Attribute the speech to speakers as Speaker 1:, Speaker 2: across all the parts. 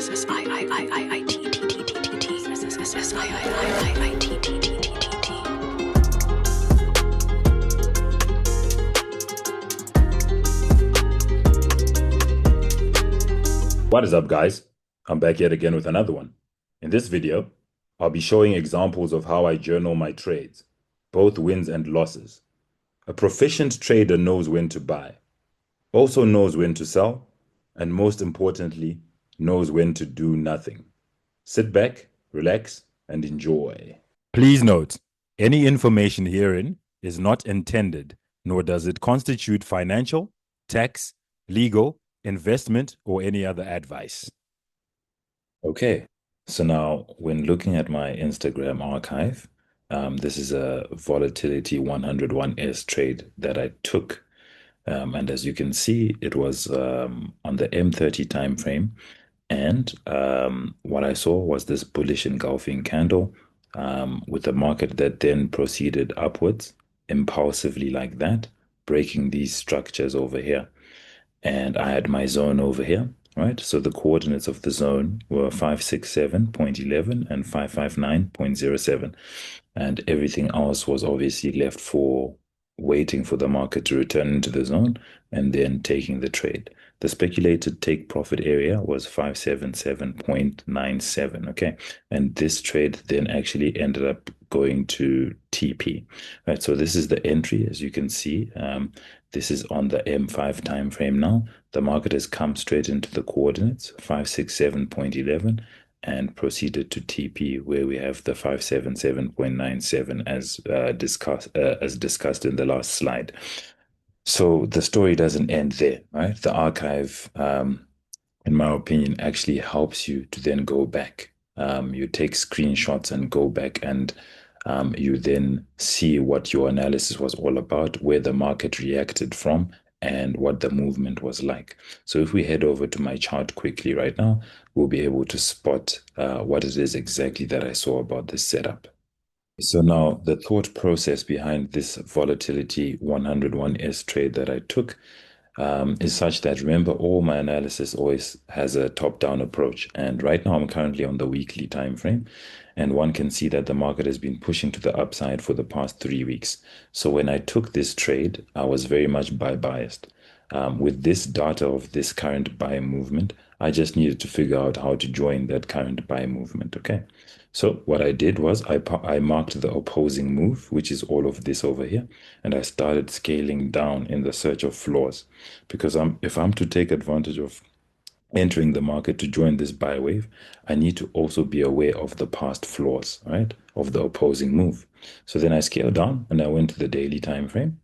Speaker 1: What is up, guys? I'm back yet again with another one. In this video, I'll be showing examples of how I journal my trades, both wins and losses. A proficient trader knows when to buy, also knows when to sell, and most importantly, knows when to do nothing. Sit back, relax, and enjoy. Please note, any information herein is not intended, nor does it constitute financial, tax, legal, investment, or any other advice. Okay, so now when looking at my Instagram archive, this is a Volatility 101S trade that I took. And as you can see, it was on the M30 time frame. And what I saw was this bullish engulfing candle with the market that then proceeded upwards impulsively like that, breaking these structures over here. And I had my zone over here, right? So the coordinates of the zone were 567.11 and 559.07. And everything else was obviously left for waiting for the market to return into the zone and then taking the trade. The speculated take profit area was 577.97, okay? And this trade then actually ended up going to TP, right? So this is the entry, as you can see. This is on the M5 time frame now. The market has come straight into the coordinates, 567.11, and proceeded to TP, where we have the 577.97 as discussed in the last slide. So the story doesn't end there, right? The archive, in my opinion, actually helps you to then go back. You take screenshots and go back and you then see what your analysis was all about, where the market reacted from, and what the movement was like. So if we head over to my chart quickly right now, we'll be able to spot what it is exactly that I saw about this setup. So now the thought process behind this Volatility 101S trade that I took is such that, remember, all my analysis always has a top-down approach. And right now I'm currently on the weekly time frame, and one can see that the market has been pushing to the upside for the past 3 weeks. So when I took this trade, I was very much buy biased. With this data of this current buy movement, I just needed to figure out how to join that current buy movement, okay? So what I did was I marked the opposing move, which is all of this over here, and I started scaling down in the search of floors. Because if I'm to take advantage of entering the market to join this buy wave, I need to also be aware of the past floors, right, of the opposing move. So then I scaled down and I went to the daily time frame.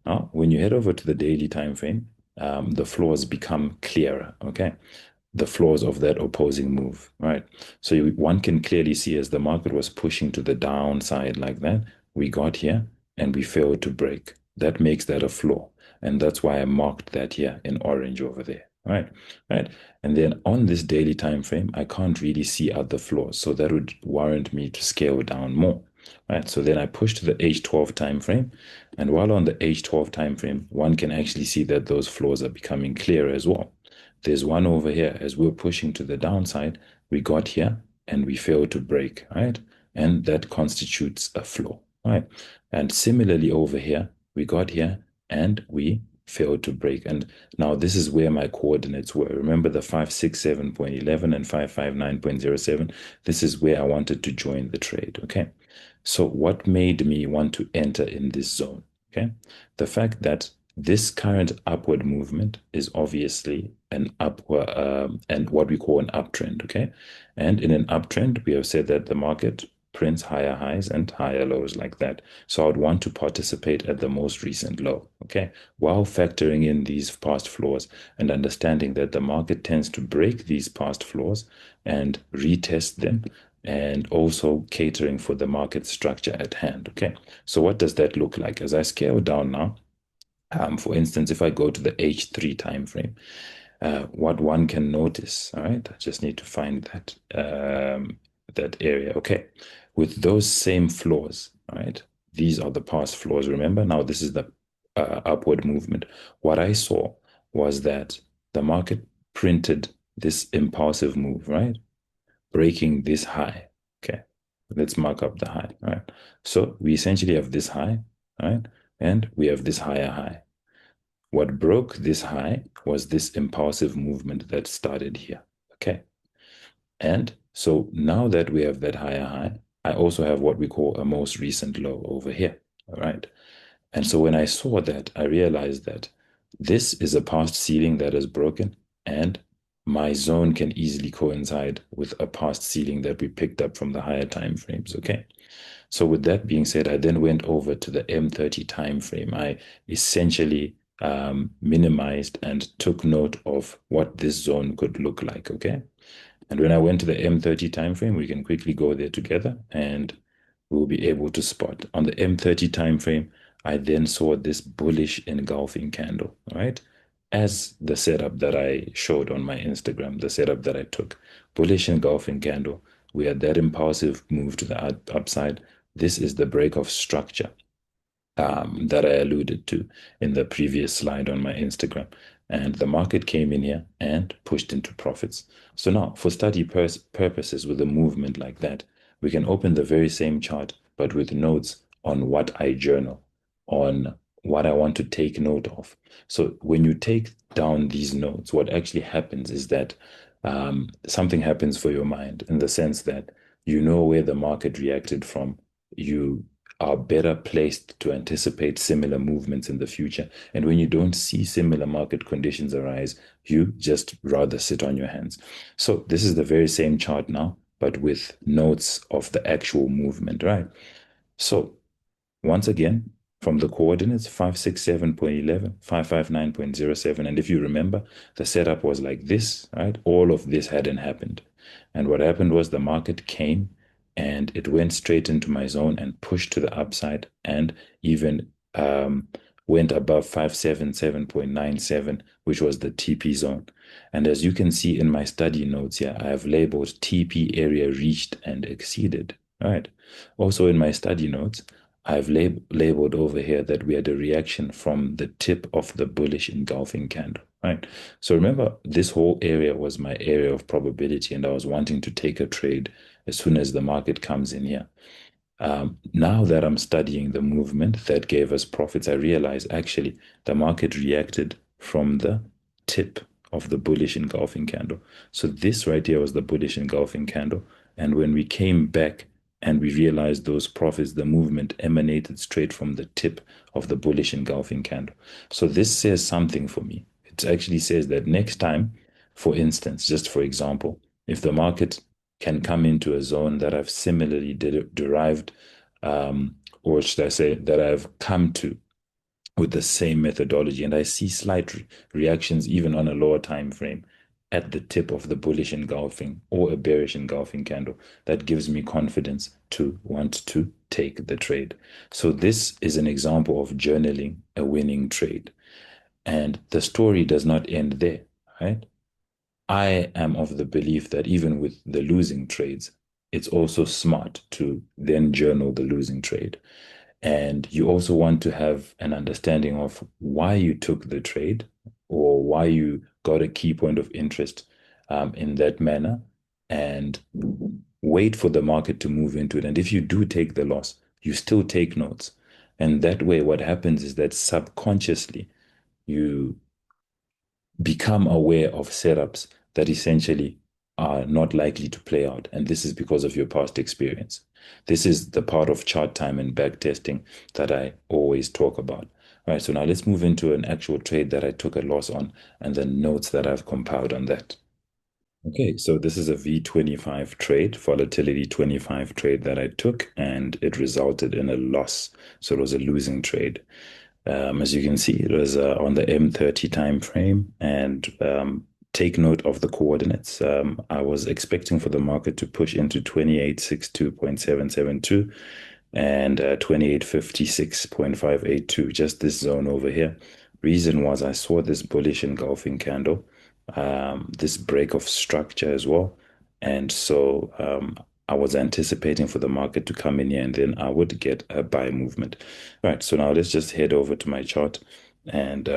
Speaker 1: Now, when you head over to the daily time frame, the floors become clearer, okay? The floors of that opposing move, right? So one can clearly see as the market was pushing to the downside like that, we got here and we failed to break. That makes that a floor. And that's why I marked that here in orange over there, right? Right. And then on this daily time frame, I can't really see other floors. So that would warrant me to scale down more. Right, so then I push to the H12 time frame, and while on the H12 time frame, one can actually see that those floors are becoming clearer as well. There's one over here as we're pushing to the downside. We got here and we failed to break, right? And that constitutes a floor, right? And similarly over here, we got here and we failed to break. And now this is where my coordinates were. Remember the 567.11 and 559.07? This is where I wanted to join the trade, okay? So what made me want to enter in this zone? Okay, the fact that this current upward movement is obviously an upward and what we call an uptrend. Okay, and in an uptrend, we have said that the market prints higher highs and higher lows like that. So I would want to participate at the most recent low. Okay, while factoring in these past floors and understanding that the market tends to break these past floors and retest them, and also catering for the market structure at hand. Okay, so what does that look like? As I scale down now, for instance, if I go to the H3 time frame, what one can notice, all right, I just need to find that area. Okay, with those same floors, all right, these are the past floors. Remember, now this is the upward movement. What I saw was that the market printed this impulsive move, right? Breaking this high. Okay, let's mark up the high, right? So we essentially have this high, right? And we have this higher high. What broke this high was this impulsive movement that started here. Okay. And so now that we have that higher high, I also have what we call a most recent low over here. All right. And so when I saw that, I realized that this is a past ceiling that is broken, and my zone can easily coincide with a past ceiling that we picked up from the higher time frames. Okay. So with that being said, I then went over to the M30 time frame. I essentially minimized and took note of what this zone could look like. Okay. And when I went to the M30 time frame, we can quickly go there together and we'll be able to spot. On the M30 time frame, I then saw this bullish engulfing candle, right? As the setup that I showed on my Instagram, the setup that I took. Bullish engulfing candle. We had that impulsive move to the upside. This is the break of structure that I alluded to in the previous slide on my Instagram. And the market came in here and pushed into profits. So now, for study purposes with a movement like that, we can open the very same chart, but with notes on what I journal, on what I want to take note of. So when you take down these notes, what actually happens is that something happens for your mind in the sense that you know where the market reacted from. You are better placed to anticipate similar movements in the future. And when you don't see similar market conditions arise, you just rather sit on your hands. So this is the very same chart now, but with notes of the actual movement, right? So once again, from the coordinates 567.11, 559.07. And if you remember, the setup was like this, right? All of this hadn't happened. And what happened was the market came and it went straight into my zone and pushed to the upside and even went above 577.97, which was the TP zone. And as you can see in my study notes here, I have labeled TP area reached and exceeded. All right. Also in my study notes, I've labeled over here that we had a reaction from the tip of the bullish engulfing candle, right? So remember, this whole area was my area of probability, and I was wanting to take a trade as soon as the market comes in here. Now that I'm studying the movement that gave us profits, I realize actually the market reacted from the tip of the bullish engulfing candle. So this right here was the bullish engulfing candle. And when we came back and we realized those profits, the movement emanated straight from the tip of the bullish engulfing candle. So this says something for me. It actually says that next time, for instance, just for example, if the market can come into a zone that I've similarly derived, or should I say that I've come to with the same methodology, and I see slight reactions even on a lower time frame at the tip of the bullish engulfing or a bearish engulfing candle, that gives me confidence to want to take the trade. So this is an example of journaling a winning trade. And the story does not end there, right? I am of the belief that even with the losing trades, it's also smart to then journal the losing trade. And you also want to have an understanding of why you took the trade or why you got a key point of interest in that manner and wait for the market to move into it. And if you do take the loss, you still take notes. And that way, what happens is that subconsciously, you become aware of setups that essentially are not likely to play out. And this is because of your past experience. This is the part of chart time and back testing that I always talk about. All right, so now let's move into an actual trade that I took a loss on and the notes that I've compiled on that. Okay, so this is a V25 trade, volatility 25 trade that I took, and it resulted in a loss. So it was a losing trade. As you can see, it was on the M30 time frame, and take note of the coordinates. I was expecting for the market to push into 2862.772 and 2856.582, just this zone over here. Reason was I saw this bullish engulfing candle, this break of structure as well. And so I was anticipating for the market to come in here and then I would get a buy movement. Right, so now let's just head over to my chart and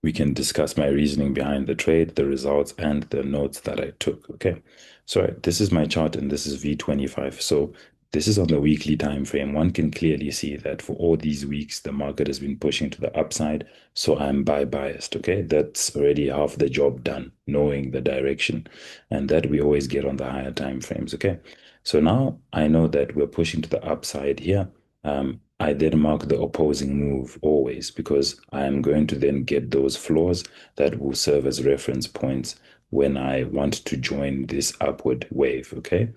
Speaker 1: we can discuss my reasoning behind the trade, the results, and the notes that I took. Okay. So this is my chart and this is V25. So this is on the weekly time frame. One can clearly see that for all these weeks, the market has been pushing to the upside. So I'm buy biased. Okay. That's already half the job done, knowing the direction, and that we always get on the higher time frames. Okay. So now I know that we're pushing to the upside here. I then mark the opposing move always because I am going to then get those floors that will serve as reference points when I want to join this upward wave, okay?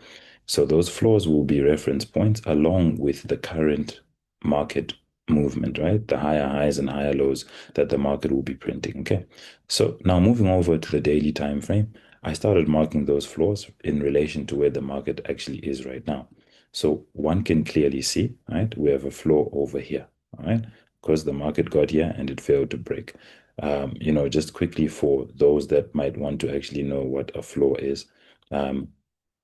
Speaker 1: So those floors will be reference points along with the current market movement, right? The higher highs and higher lows that the market will be printing, okay? So now moving over to the daily time frame, I started marking those floors in relation to where the market actually is right now. So one can clearly see, right? We have a floor over here, all right? Because the market got here and it failed to break. Just quickly for those that might want to actually know what a floor is, um,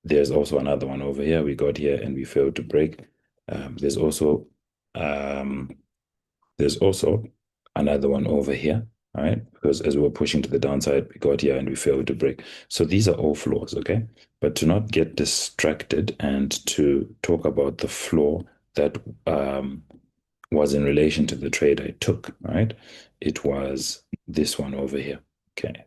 Speaker 1: there's also another one over here. We got here and we failed to break. Um, there's also um, there's also another one over here, all right? Because as we were pushing to the downside, we got here and we failed to break. So these are all floors, okay? But to not get distracted and to talk about the floor that was in relation to the trade I took, right? It was this one over here. Okay.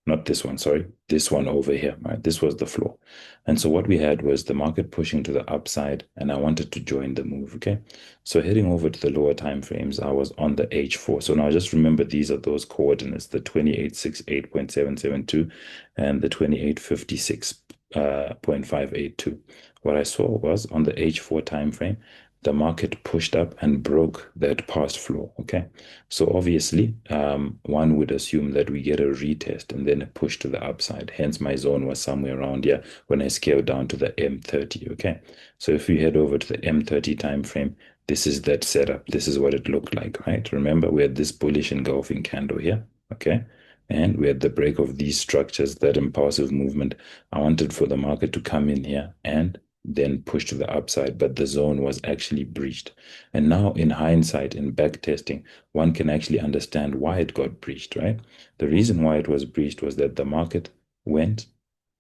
Speaker 1: Not this one, sorry. This one over here, right? This was the floor. And so what we had was the market pushing to the upside, and I wanted to join the move, okay? So heading over to the lower time frames, I was on the H4. So now just remember these are those coordinates, the 2868.772 and the 2856.582. What I saw was on the H4 time frame, the market pushed up and broke that past floor. Okay. So obviously, one would assume that we get a retest and then a push to the upside. Hence, my zone was somewhere around here when I scaled down to the M30. Okay. So if we head over to the M30 time frame, this is that setup. This is what it looked like, right? Remember, we had this bullish engulfing candle here. Okay. And we had the break of these structures, that impulsive movement. I wanted for the market to come in here and then push to the upside, but the zone was actually breached. And now, in hindsight, in back testing, one can actually understand why it got breached, right? The reason why it was breached was that the market went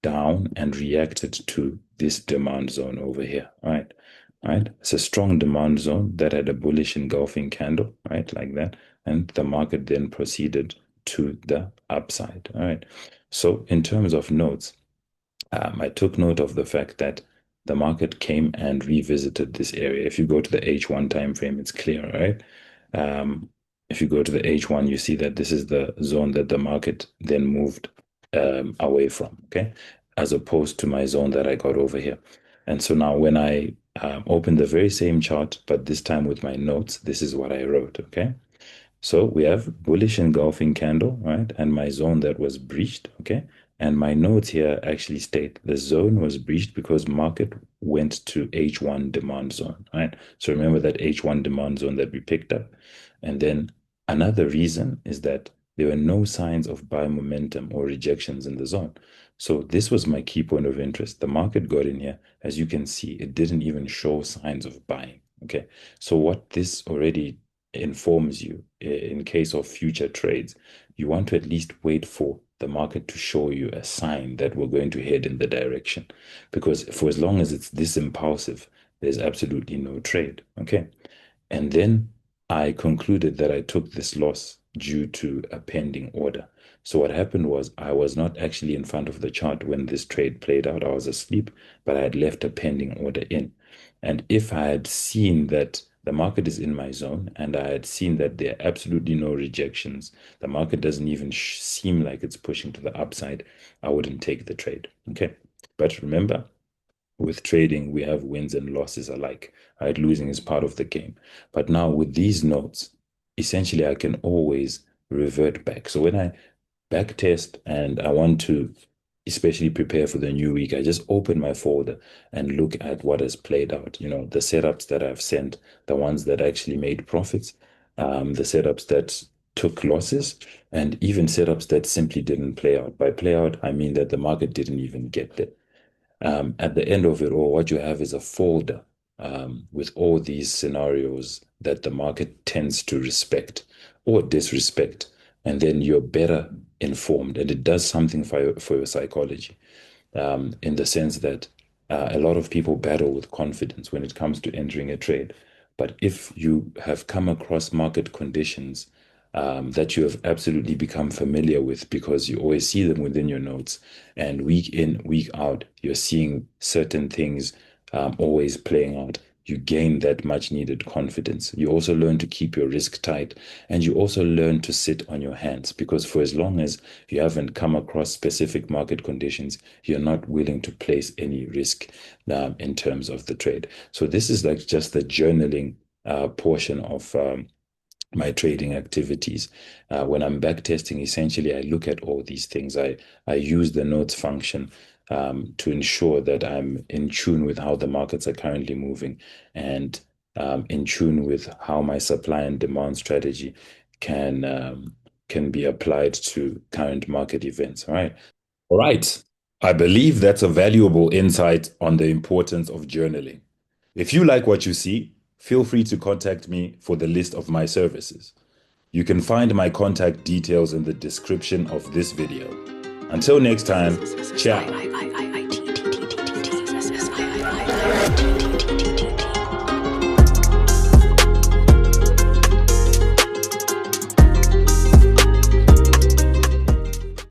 Speaker 1: down and reacted to this demand zone over here, right? Right? It's a strong demand zone that had a bullish engulfing candle, right? Like that. And the market then proceeded to the upside, all right? So, in terms of notes, I took note of the fact that the market came and revisited this area. If you go to the H1 time frame, it's clear, right? Um, if you go to the H1, you see that this is the zone that the market then moved away from, okay? As opposed to my zone that I got over here. And so now when I open the very same chart, but this time with my notes, this is what I wrote, okay? So we have bullish engulfing candle, right? And my zone that was breached, okay? And my notes here actually state the zone was breached because market went to H1 demand zone, right? So remember that H1 demand zone that we picked up. And then another reason is that there were no signs of buy momentum or rejections in the zone. So this was my key point of interest. The market got in here. As you can see, it didn't even show signs of buying, okay? So what this already informs you in case of future trades, you want to at least wait for the market to show you a sign that we're going to head in the direction. Because for as long as it's this impulsive, there's absolutely no trade. Okay. And then I concluded that I took this loss due to a pending order. So what happened was I was not actually in front of the chart when this trade played out. I was asleep, but I had left a pending order in. And if I had seen that the market is in my zone and I had seen that there are absolutely no rejections, the market doesn't even seem like it's pushing to the upside, I wouldn't take the trade. Okay. But remember, with trading, we have wins and losses alike, right? Losing is part of the game. But now with these notes, essentially I can always revert back. So when I back test and I want to especially prepare for the new week, I just open my folder and look at what has played out. The setups that I've sent, the ones that actually made profits, the setups that took losses, and even setups that simply didn't play out. By play out, I mean that the market didn't even get there. At the end of it all, what you have is a folder with all these scenarios that the market tends to respect or disrespect. and then you're better informed, and it does something for your psychology, in the sense that a lot of people battle with confidence when it comes to entering a trade. But if you have come across market conditions that you have absolutely become familiar with because you always see them within your notes, and week in, week out, you're seeing certain things always playing out. You gain that much needed confidence. You also learn to keep your risk tight, and you also learn to sit on your hands, because for as long as you haven't come across specific market conditions, you're not willing to place any risk in terms of the trade. So this is like just the journaling portion of my trading activities. When I'm back testing, essentially, I look at all these things. I use the notes function to ensure that I'm in tune with how the markets are currently moving, and in tune with how my supply and demand strategy can be applied to current market events. All right. All right. I believe that's a valuable insight on the importance of journaling. If you like what you see, feel free to contact me for the list of my services. You can find my contact details in the description of this video. Until next time, ciao.